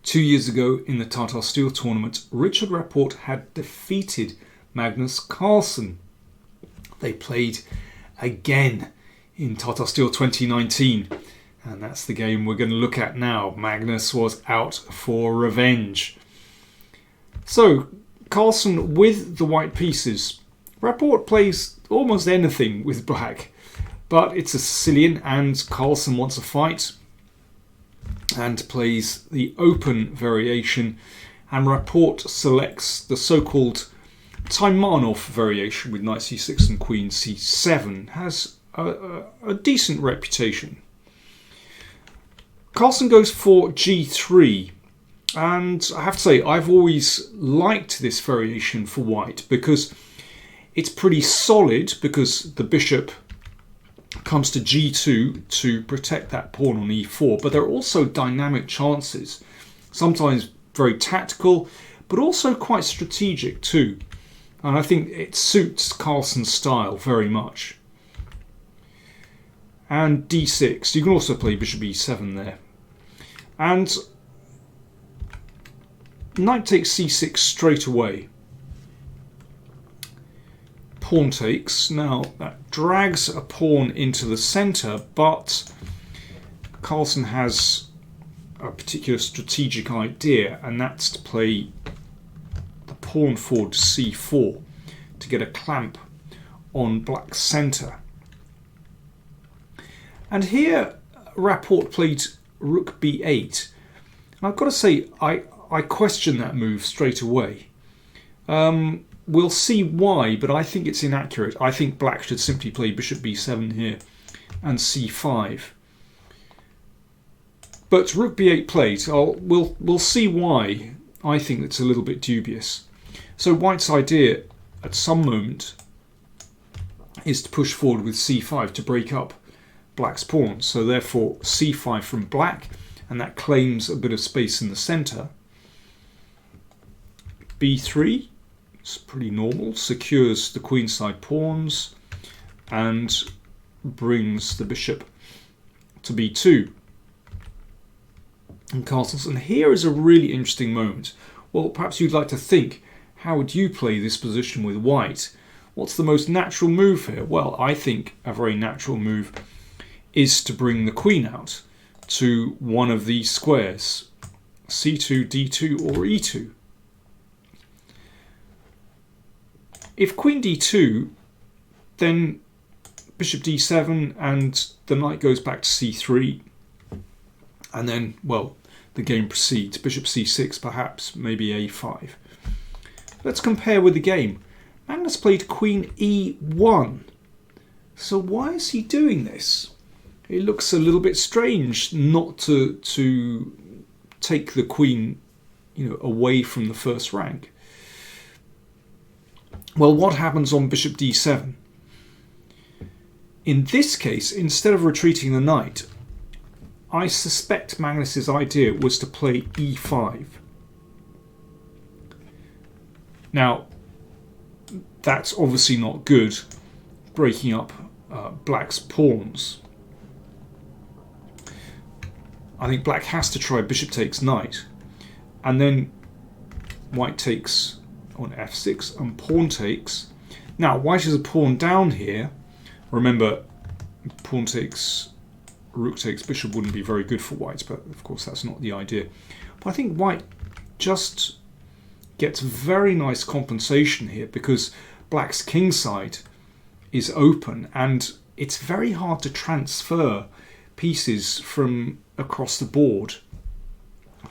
2 years ago in the Tata Steel tournament, Richard Rapport had defeated Magnus Carlsen. They played again in Tata Steel 2019, and that's the game we're going to look at now. Magnus was out for revenge. So, Carlsen with the white pieces. Rapport plays almost anything with black, but it's a Sicilian and Carlsen wants a fight and plays the open variation, and Rapport selects the so-called Taimanov variation with knight c6 and queen c7. Has a decent reputation. Carlsen goes for g3, and I have to say I've always liked this variation for white because it's pretty solid, because the bishop comes to g2 to protect that pawn on e4, but there are also dynamic chances, sometimes very tactical, but also quite strategic too. And I think it suits Carlsen's style very much. And d6, you can also play bishop e7 there. And knight takes c6 straight away. Pawn takes. Now that drags a pawn into the centre, but Carlsen has a particular strategic idea, and that's to play the pawn forward to c4 to get a clamp on black's centre. And here Rapport played rook b8. And I've got to say I question that move straight away. We'll see why, but I think it's inaccurate. I think black should simply play bishop b7 here and c5. But rook b8 played. We'll see why. I think it's a little bit dubious. So white's idea at some moment is to push forward with c5 to break up black's pawns. So therefore c5 from black, and that claims a bit of space in the centre. b3. It's pretty normal, secures the queenside pawns and brings the bishop to b2. And castles. And here is a really interesting moment. Well, perhaps you'd like to think, how would you play this position with white? What's the most natural move here? Well, I think a very natural move is to bring the queen out to one of these squares, c2, d2 or e2. If queen d2, then bishop d7 and the knight goes back to c3, and then, well, the game proceeds. Bishop c6 perhaps, maybe a5. Let's compare with the game. Magnus played queen e1. So why is he doing this? It looks a little bit strange not to take the queen, away from the first rank. Well, what happens on bishop d7? In this case, instead of retreating the knight, I suspect Magnus's idea was to play e5. Now, that's obviously not good, breaking up black's pawns. I think black has to try bishop takes knight, and then white takes on f6 and pawn takes. Now white is a pawn down here. Remember, pawn takes, rook takes bishop wouldn't be very good for white, but of course that's not the idea. But I think white just gets very nice compensation here because black's kingside is open and it's very hard to transfer pieces from across the board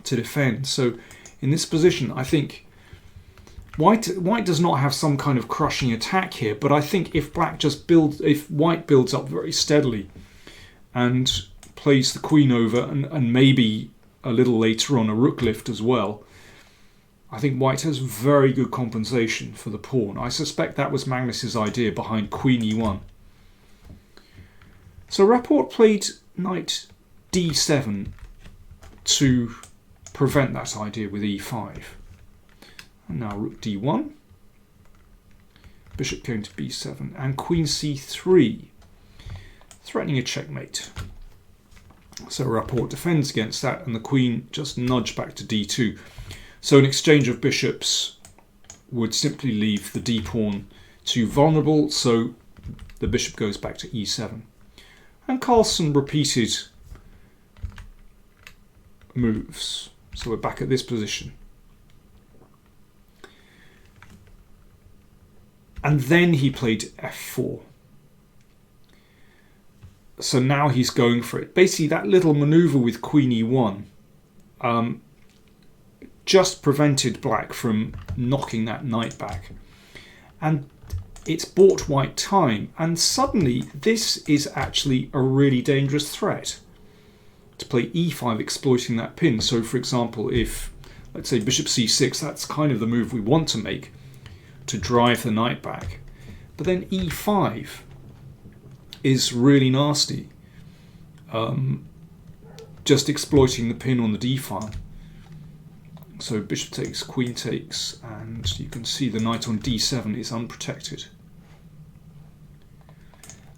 to defend. So in this position, I think White does not have some kind of crushing attack here, but I think if white builds up very steadily and plays the queen over and maybe a little later on a rook lift as well, I think white has very good compensation for the pawn. I suspect that was Magnus's idea behind queen e1. So Rapport played knight d7 to prevent that idea with e5. And now rook d1, bishop going to b7, and queen c3, threatening a checkmate. So Rapport defends against that, and the queen just nudged back to d2. So an exchange of bishops would simply leave the d pawn too vulnerable, so the bishop goes back to e7. And Carlsen repeated moves. So we're back at this position. And then he played f4. So now he's going for it. Basically, that little maneuver with queen e1 just prevented black from knocking that knight back. And it's bought white time. And suddenly, this is actually a really dangerous threat. To play e5, exploiting that pin. So, for example, if, let's say, bishop c6, that's kind of the move we want to make to drive the knight back. But then e5 is really nasty. Just exploiting the pin on the d file. So bishop takes, queen takes, and you can see the knight on d7 is unprotected.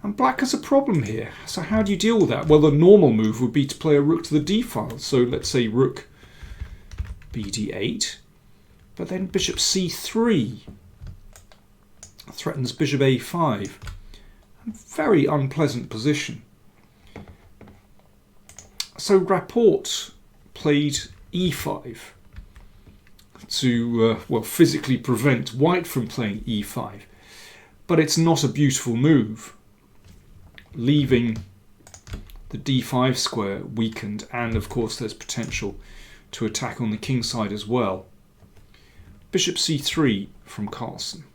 And black has a problem here. So how do you deal with that? Well, the normal move would be to play a rook to the d file. So let's say rook bd8, but then bishop c3 threatens bishop a5. A very unpleasant position. So Rapport played e5 to well, physically prevent white from playing e5. But it's not a beautiful move, leaving the d5 square weakened, and of course there's potential to attack on the king side as well. Bishop c3 from Carlsen.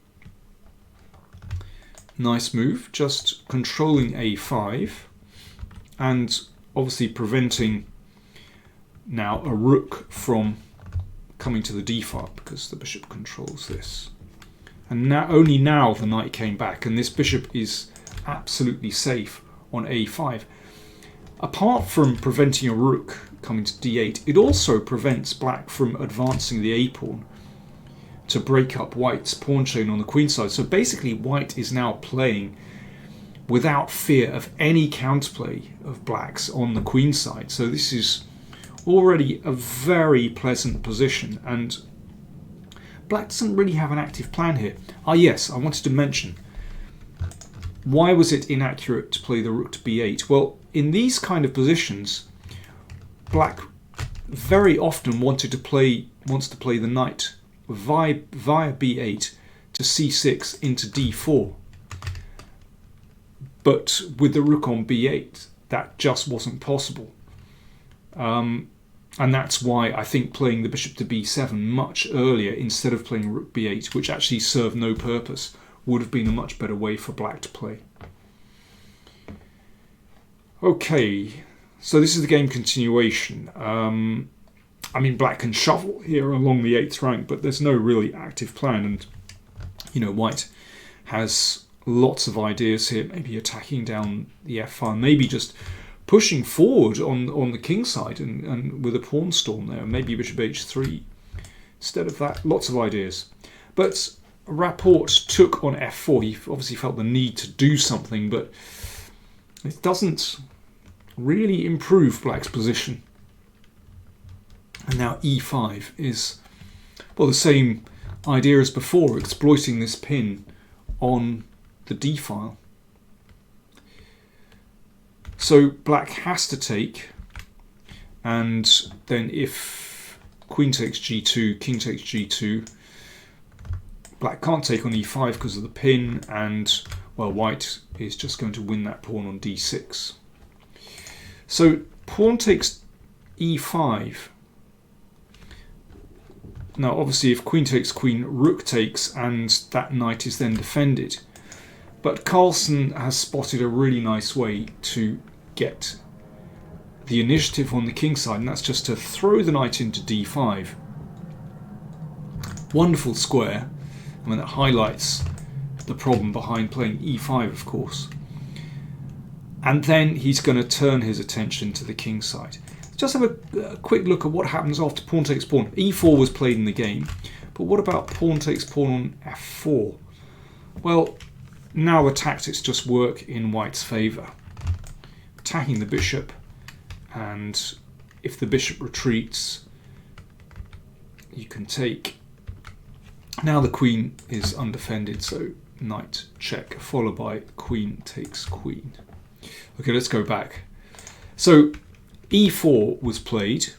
Nice move, just controlling a5 and obviously preventing now a rook from coming to the d file because the bishop controls this. And now, only now the knight came back, and this bishop is absolutely safe on a5. Apart from preventing a rook coming to d8, it also prevents black from advancing the a pawn to break up white's pawn chain on the queen side. So basically white is now playing without fear of any counterplay of black's on the queen side. So this is already a very pleasant position, and black doesn't really have an active plan here. Ah yes, I wanted to mention, why was it inaccurate to play the rook to b8? Well, in these kind of positions, black very often wants to play the knight via b8 to c6 into d4. But with the rook on b8, that just wasn't possible. And that's why I think playing the bishop to b7 much earlier instead of playing rook b8, which actually served no purpose, would have been a much better way for black to play. Okay, so this is the game continuation. I mean, black can shuffle here along the 8th rank, but there's no really active plan. And, you know, white has lots of ideas here, maybe attacking down the f file, maybe just pushing forward on the king side and with a pawn storm there, maybe bishop h3. Instead of that, lots of ideas. But Rapport took on f4. He obviously felt the need to do something, but it doesn't really improve black's position. And now e5 is, well, the same idea as before, exploiting this pin on the d file. So black has to take, and then if queen takes g2, king takes g2, black can't take on e5 because of the pin, and, well, white is just going to win that pawn on d6. So pawn takes e5. Now, obviously, if queen takes queen, rook takes, and that knight is then defended. But Carlsen has spotted a really nice way to get the initiative on the king side, and that's just to throw the knight into d5. Wonderful square. I mean, that highlights the problem behind playing e5, of course. And then he's going to turn his attention to the king side. Just have a quick look at what happens after pawn takes pawn. e4 was played in the game, but what about pawn takes pawn on f4? Well, now the tactics just work in white's favour. Attacking the bishop and if the bishop retreats, you can take. Now the queen is undefended, so knight check, followed by queen takes queen. Okay, let's go back. So e4 was played,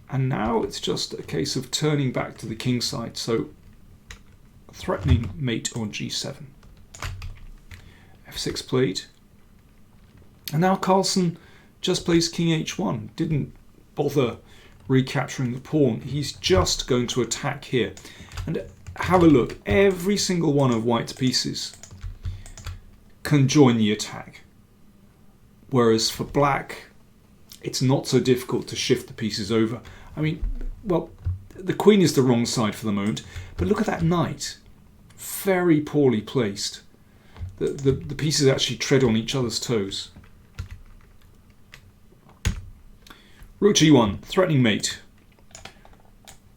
and now it's just a case of turning back to the king side. So threatening mate on g7. f6 played, and now Carlsen just plays king h1. Didn't bother recapturing the pawn. He's just going to attack here. And have a look. Every single one of white's pieces can join the attack. Whereas for black, it's not so difficult to shift the pieces over. I mean, well, the queen is the wrong side for the moment. But look at that knight. Very poorly placed. The pieces actually tread on each other's toes. Rook g1, threatening mate.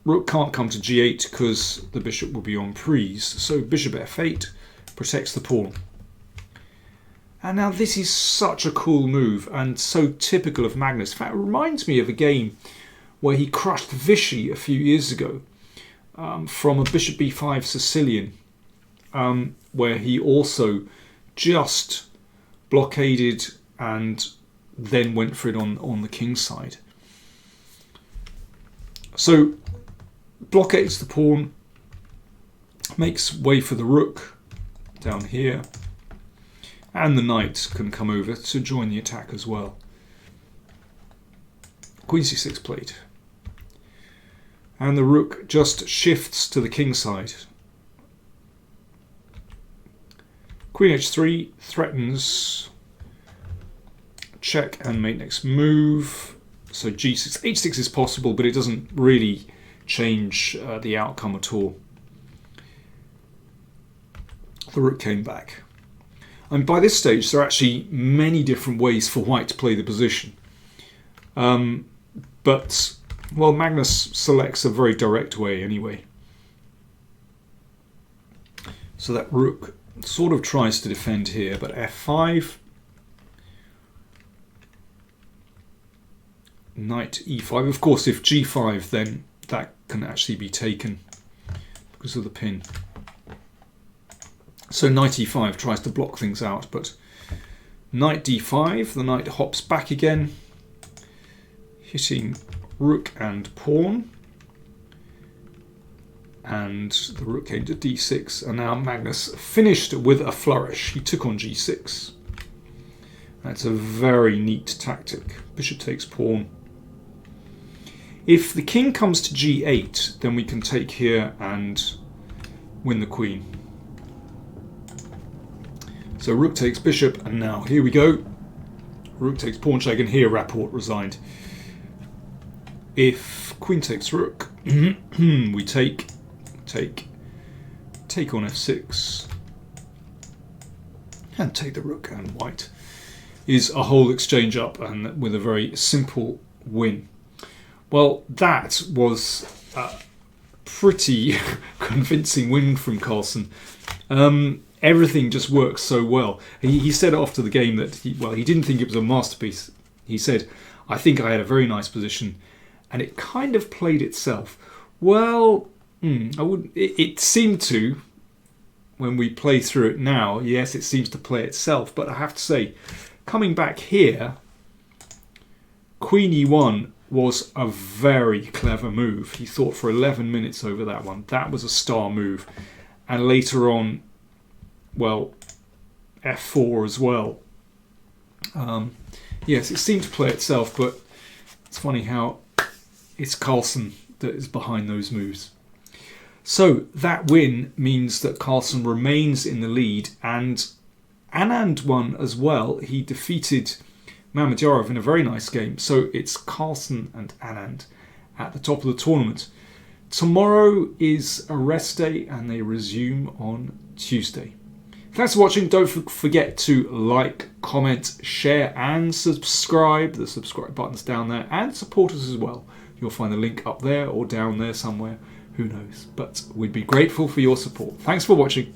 Rook can't come to g8 because the bishop will be on prise. So bishop f8 protects the pawn. And now this is such a cool move and so typical of Magnus. In fact, it reminds me of a game where he crushed Vichy a few years ago from a bishop b5 Sicilian, where he also just blockaded and then went for it on the king side. So blockades the pawn, makes way for the rook down here, and the knight can come over to join the attack as well. Queen c6 played, and the rook just shifts to the king side. Queen h3 threatens check and mate next move. So g6, h6 is possible, but it doesn't really change the outcome at all. The rook came back. And by this stage, there are actually many different ways for white to play the position. But, well, Magnus selects a very direct way anyway. So that rook sort of tries to defend here, but f5. Knight e5. Of course, if g5, then that can actually be taken because of the pin. So knight e5 tries to block things out, but knight d5, the knight hops back again, hitting rook and pawn. And the rook came to d6, and now Magnus finished with a flourish. He took on g6. That's a very neat tactic. Bishop takes pawn. If the king comes to g8, then we can take here and win the queen. So rook takes bishop, and now here we go. Rook takes pawn check, and here Rapport resigned. If queen takes rook, we take on f6, and take the rook, and white is a whole exchange up, and with a very simple win. Well, that was a pretty convincing win from Carlsen. Everything just works so well. He said after the game that he didn't think it was a masterpiece. He said, "I think I had a very nice position, and it kind of played itself." Well, it seemed to, when we play through it now. Yes, it seems to play itself, but I have to say, coming back here, Queen e1 was a very clever move. He thought for 11 minutes over that one. That was a star move. And later on, well, f4 as well. Yes, it seemed to play itself, but it's funny how it's Carlsen that is behind those moves. So that win means that Carlsen remains in the lead, and Anand won as well. He defeated Mamedyarov in a very nice game. So it's Carlsen and Anand at the top of the tournament. Tomorrow is a rest day, and they resume on Tuesday. Thanks for watching. Don't forget to like, comment, share and subscribe. The subscribe button's down there, and support us as well. You'll find the link up there or down there somewhere. Who knows? But we'd be grateful for your support. Thanks for watching.